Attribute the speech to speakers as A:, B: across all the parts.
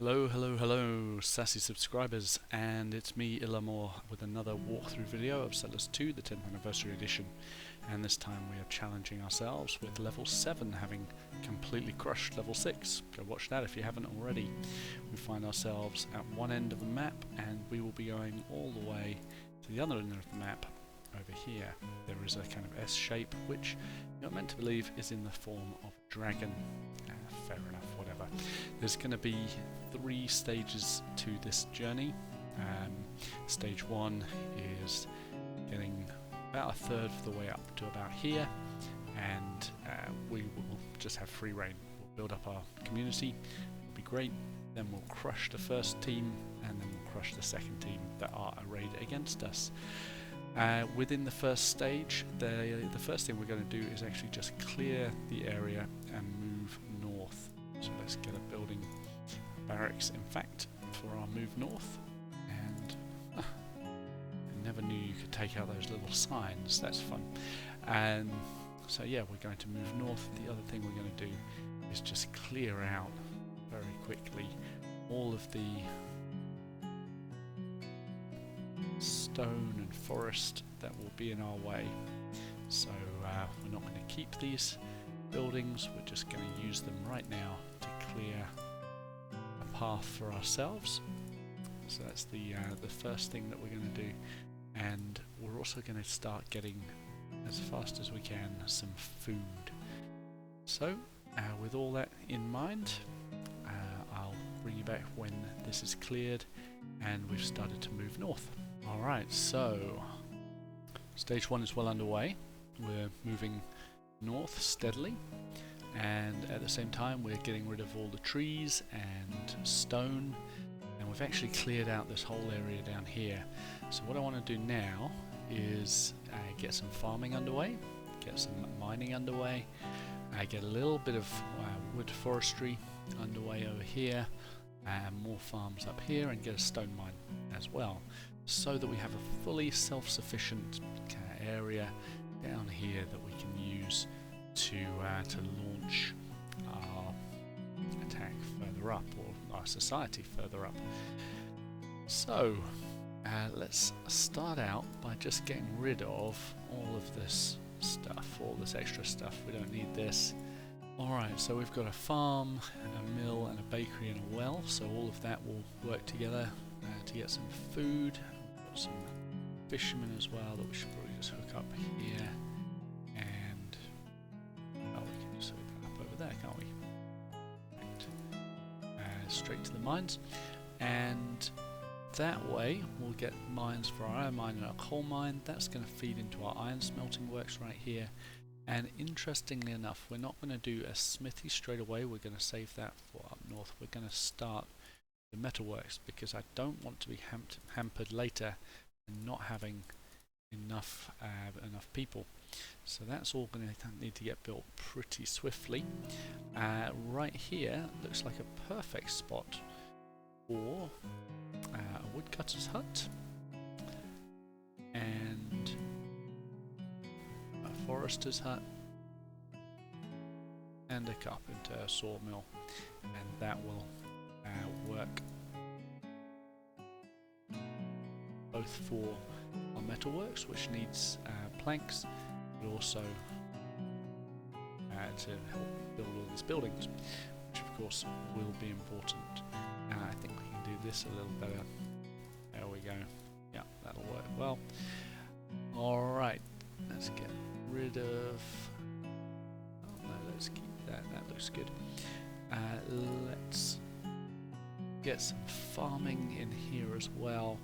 A: Hello, hello, hello, sassy subscribers, and it's me, Illamore, with another walkthrough video of Settlers 2, the 10th anniversary edition. And this time we are challenging ourselves with level 7 having completely crushed level 6. Go watch that if you haven't already. We find ourselves at one end of the map, and we will be going all the way to the other end of the map over here. There is a kind of S shape, which you're meant to believe is in the form of a dragon. Fair enough, whatever. There's going to be 3 stages to this journey. Stage 1 is getting about a third of the way up to about here, and we will just have free reign. We'll build up our community, it'll be great, then we'll crush the first team, and then we'll crush the second team that are arrayed against us. Within the first stage, the first thing we're going to do is actually just clear the area and move north. So let's get a building, a barracks in fact, for our move north. And I never knew you could take out those little signs, that's fun. And so yeah, we're going to move north. The other thing we're going to do is just clear out very quickly all of the stone and forest that will be in our way. So we're not going to keep these buildings, we're just going to use them right now to clear a path for ourselves. So that's the first thing that we're going to do, and we're also going to start getting, as fast as we can, some food. So with all that in mind, I'll bring you back when this is cleared and we've started to move north. Alright, so stage 1 is well underway. We're moving north steadily, and at the same time we're getting rid of all the trees and stone, and we've actually cleared out this whole area down here. So what I want to do now is get some farming underway, get some mining underway, get a little bit of wood forestry underway over here, and more farms up here, and get a stone mine as well, so that we have a fully self-sufficient area down here that we can use to launch our attack further up, or our society further up. So let's start out by just getting rid of all of this stuff, all this extra stuff. We don't need this. Alright, so we've got a farm, a mill, and a bakery, and a well, so all of that will work together to get some food. We've got some fishermen as well that we should probably just hook up here, and oh, we can just hook that up over there, can't we? Right. Straight to the mines, and that way we'll get mines for our iron mine and our coal mine. That's going to feed into our iron smelting works right here. And interestingly enough, we're not going to do a smithy straight away, we're going to save that for up north. We're going to start the metalworks, because I don't want to be hampered later and not having enough people. So that's all going to need to get built pretty swiftly. Right here looks like a perfect spot for a woodcutter's hut and a forester's hut and a carpenter sawmill, and that will work both for our metalworks, which needs planks, but also to help build all these buildings, which of course will be important. I think we can do this a little better. There we go. Yeah, that'll work well. Alright, let's get rid of... oh no, let's keep that, that looks good. Let's get some farming in here as well,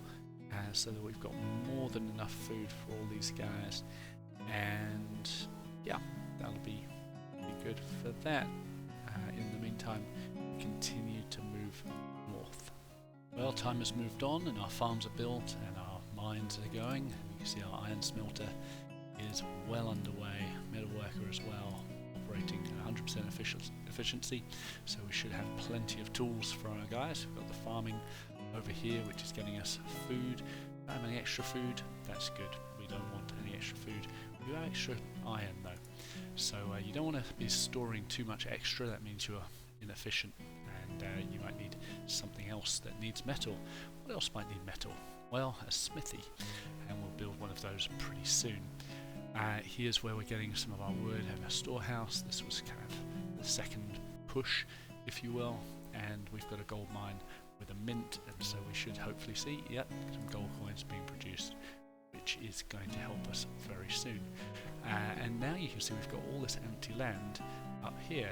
A: so that we've got more than enough food for all these guys, and yeah, that'll be good for that. In the meantime, we continue to move north. Well, time has moved on and our farms are built and our mines are going. You can see our iron smelter is well underway, metalworker as well, operating at 100% efficiency, so we should have plenty of tools for our guys. We've got the farming over here, which is getting us food. Don't have any extra food, that's good. We don't want any extra food. We do have extra iron though, so you don't want to be storing too much extra. That means you're inefficient, and you might need something else that needs metal. What else might need metal? Well, a smithy, and we'll build one of those pretty soon. Here's where we're getting some of our wood and a storehouse. This was kind of the second push, if you will, and we've got a gold mine with a mint, and so we should hopefully see, yep, some gold coins being produced, which is going to help us very soon. And now you can see we've got all this empty land up here.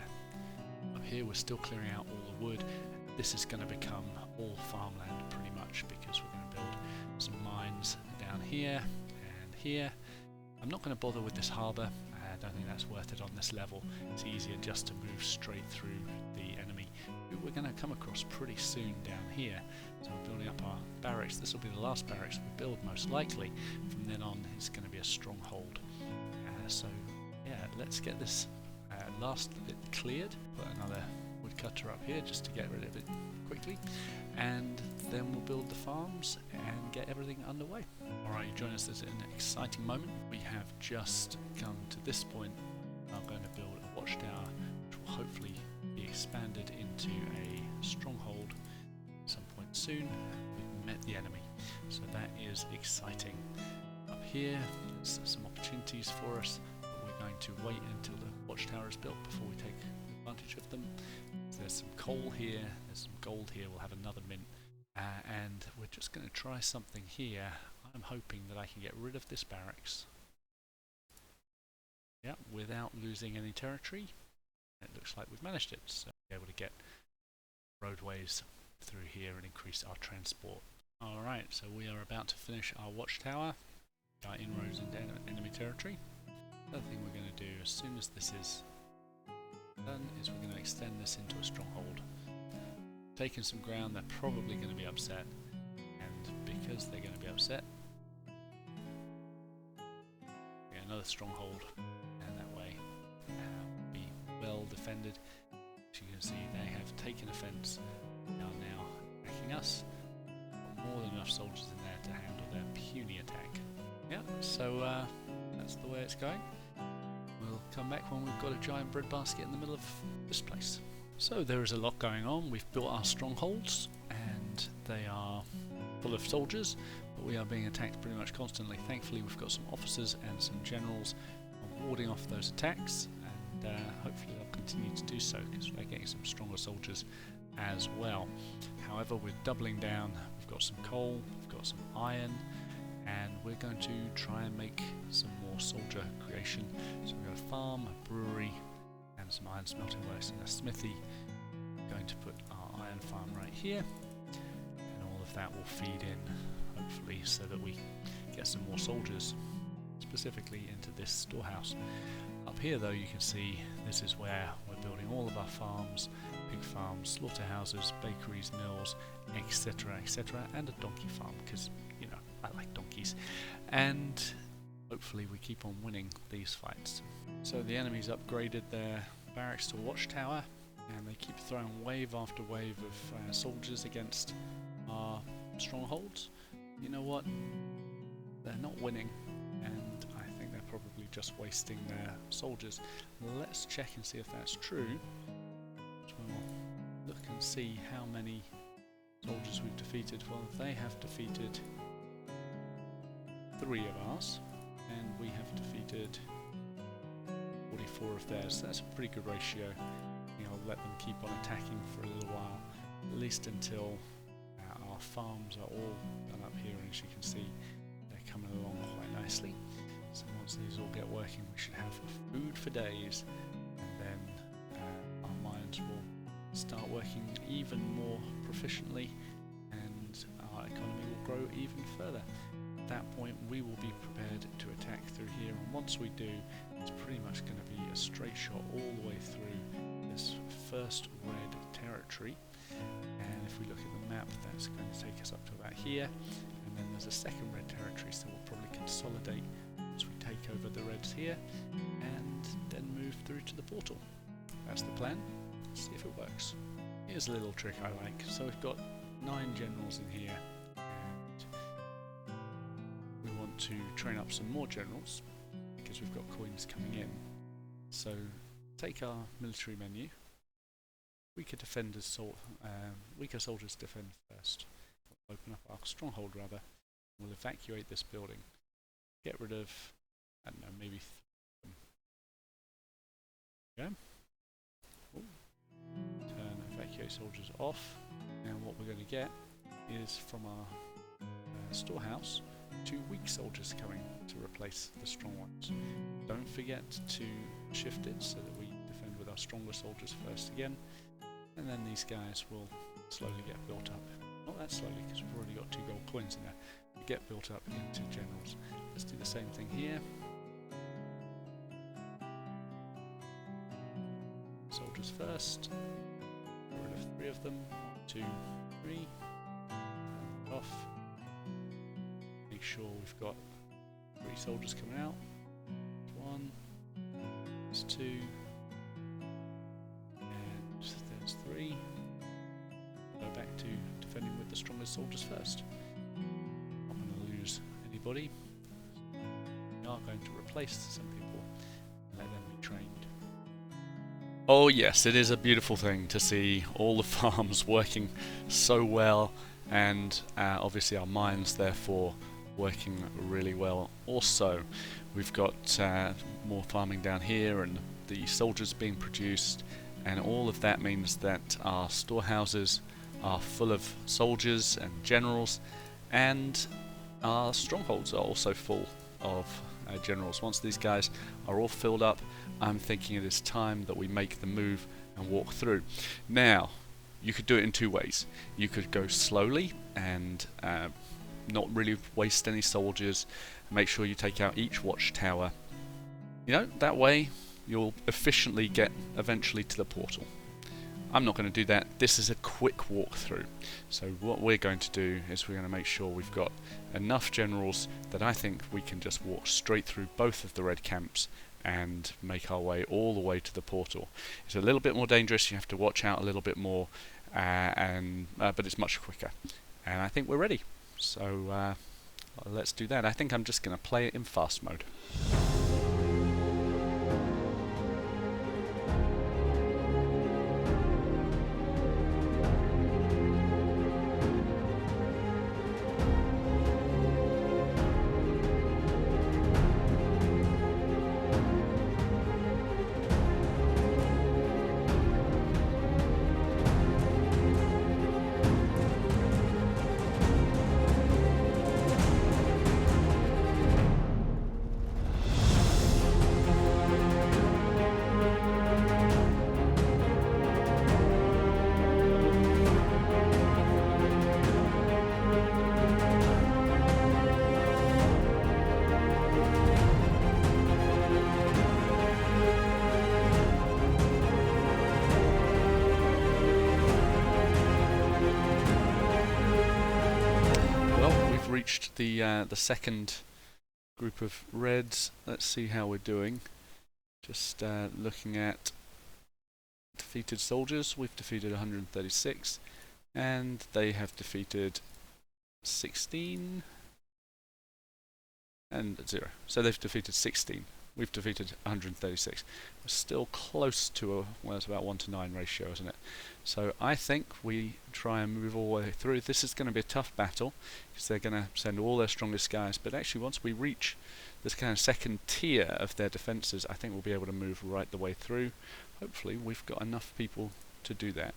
A: Up here we're still clearing out all the wood. This is going to become all farmland pretty much, because we're going to build some mines down here and here. I'm not going to bother with this harbour. I don't think that's worth it on this level. It's easier just to move straight through the enemy, who we're going to come across pretty soon down here. So we're building up our barracks. This will be the last barracks we build most likely. From then on it's going to be a stronghold. So yeah, let's get this last bit cleared. Put another woodcutter up here just to get rid of it quickly, and then we'll build the farms and get everything underway. Alright, you join us at an exciting moment. We have just come to this point. I'm going to build a watchtower which will hopefully be expanded into a stronghold at some point soon. We've met the enemy, so that is exciting. Up here there's some opportunities for us, but we're going to wait until the watchtower is built before we take advantage of them. There's some coal here, there's some gold here, we'll have another mint, and we're just going to try something here. I'm hoping that I can get rid of this barracks, yeah, without losing any territory. It looks like we've managed it, so we're able to get roadways through here and increase our transport. Alright, so we are about to finish our watchtower, our inroads into enemy territory. The other thing we're going to do as soon as this is done is we're going to extend this into a stronghold. Taking some ground, they're probably going to be upset, and because they're going to be upset, get another stronghold, and that way will be well defended. As you can see, they have taken offence, they are now attacking us. Got more than enough soldiers in there to handle their puny attack. Yeah, so that's the way it's going. We'll come back when we've got a giant breadbasket in the middle of this place. So there is a lot going on. We've built our strongholds and they are full of soldiers, but we are being attacked pretty much constantly. Thankfully we've got some officers and some generals warding off those attacks, and hopefully they'll continue to do so because we're getting some stronger soldiers as well. However, we're doubling down. We've got some coal, we've got some iron, and we're going to try and make some more soldier creation. So we've got a farm, a brewery, and some iron smelting works and a smithy. We're going to put our iron farm right here, and all of that will feed in, hopefully, so that we get some more soldiers, specifically into this storehouse. Up here though, you can see this is where we're building all of our farms, pig farms, slaughterhouses, bakeries, mills, etc, etc, and a donkey farm, because, you know, I like donkeys. And hopefully we keep on winning these fights. So the enemy's upgraded their barracks to a watchtower, and they keep throwing wave after wave of soldiers against our strongholds. You know what? They're not winning, and I think they're probably just wasting their soldiers. Let's check and see if that's true. So we'll look and see how many soldiers we've defeated. Well, they have defeated 3 of ours, and we have defeated 44 of theirs. So that's a pretty good ratio. I'll let them keep on attacking for a little while, at least until our farms are all done up here, and as you can see they're coming along quite nicely. So once these all get working, we should have food for days, and then our mines will start working even more proficiently, and our economy will grow even further. At that point we will be prepared to attack through here, and once we do, it's pretty much going to be a straight shot all the way through this first red territory. And if we look at the map, that's going to take us up to about here, and then there's a second red territory, so we'll probably consolidate once we take over the reds here, and then move through to the portal. That's the plan. Let's see if it works. Here's a little trick I like. So we've got 9 generals in here, and we want to train up some more generals because we've got coins coming in. So take our military menu, weaker defenders, weaker soldiers defend first. Open up our stronghold rather. We'll evacuate this building. Get rid of, I don't know, maybe. Yeah. Turn evacuate soldiers off. And what we're going to get is from our storehouse 2 weak soldiers coming to replace the strong ones. Don't forget to shift it so that we defend with our stronger soldiers first again, and then these guys will slowly get built up. Not that slowly, because we've already got 2 gold coins in there. We get built up into generals. Let's do the same thing here. Soldiers first. Get rid of 3 of them. 1, 2, 3. Off. Make sure we've got 3 soldiers coming out. 1. There's 2. And there's 3. Go back to defending with the strongest soldiers first. Not going to lose anybody. We are going to replace some people and let them be trained. Oh yes, it is a beautiful thing to see all the farms working so well, and obviously our mines therefore working really well also. We've got more farming down here and the soldiers being produced, and all of that means that our storehouses are full of soldiers and generals, and our strongholds are also full of generals. Once these guys are all filled up, I'm thinking it is time that we make the move and walk through. Now, you could do it in 2 ways. You could go slowly and not really waste any soldiers. Make sure you take out each watchtower. You know, that way you'll efficiently get eventually to the portal. I'm not going to do that. This is a quick walkthrough. So what we're going to do is we're going to make sure we've got enough generals that I think we can just walk straight through both of the red camps and make our way all the way to the portal. It's a little bit more dangerous. You have to watch out a little bit more, but it's much quicker. And I think we're ready. So let's do that. I think I'm just going to play it in fast mode. Reached the second group of reds. Let's see how we're doing. Just looking at defeated soldiers. We've defeated 136, and they have defeated 16 and 0. So they've defeated 16. We've defeated 136. We're still close to well, it's about 1 to 9 ratio, isn't it? So I think we try and move all the way through. This is going to be a tough battle because they're going to send all their strongest guys. But actually, once we reach this kind of second tier of their defences, I think we'll be able to move right the way through. Hopefully, we've got enough people to do that.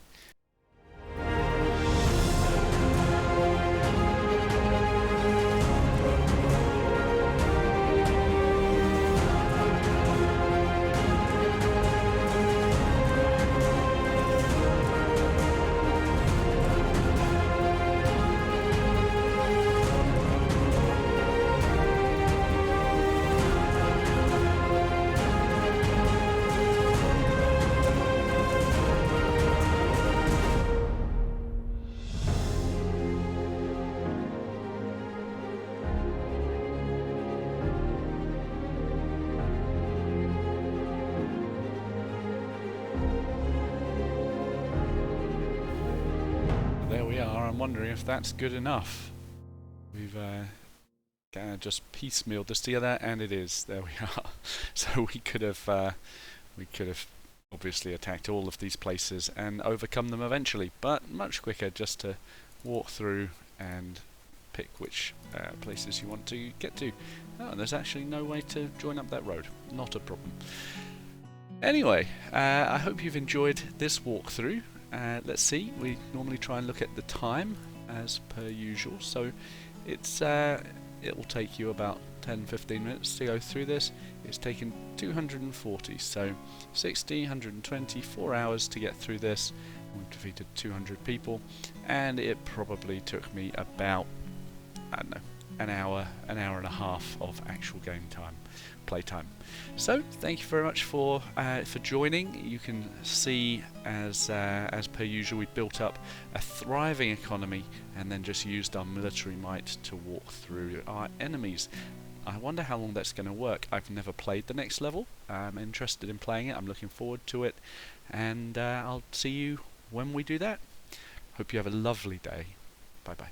A: I'm wondering if that's good enough. We've kind of just piecemealed this together, and it is. There we are. So we could have obviously attacked all of these places and overcome them eventually, but much quicker just to walk through and pick which places you want to get to. Oh, and there's actually no way to join up that road. Not a problem. Anyway, I hope you've enjoyed this walkthrough. Let's see, we normally try and look at the time as per usual, so it's it will take you about 10-15 minutes to go through this. It's taken 240, so 60, 120, 4 hours to get through this. We've defeated 200 people, and it probably took me about, I don't know, an hour and a half of actual game time, playtime. So thank you very much for joining. You can see as per usual, we built up a thriving economy and then just used our military might to walk through our enemies. I wonder how long that's going to work. I've never played the next level. I'm interested in playing it. I'm looking forward to it, and I'll see you when we do that. Hope you have a lovely day. Bye bye.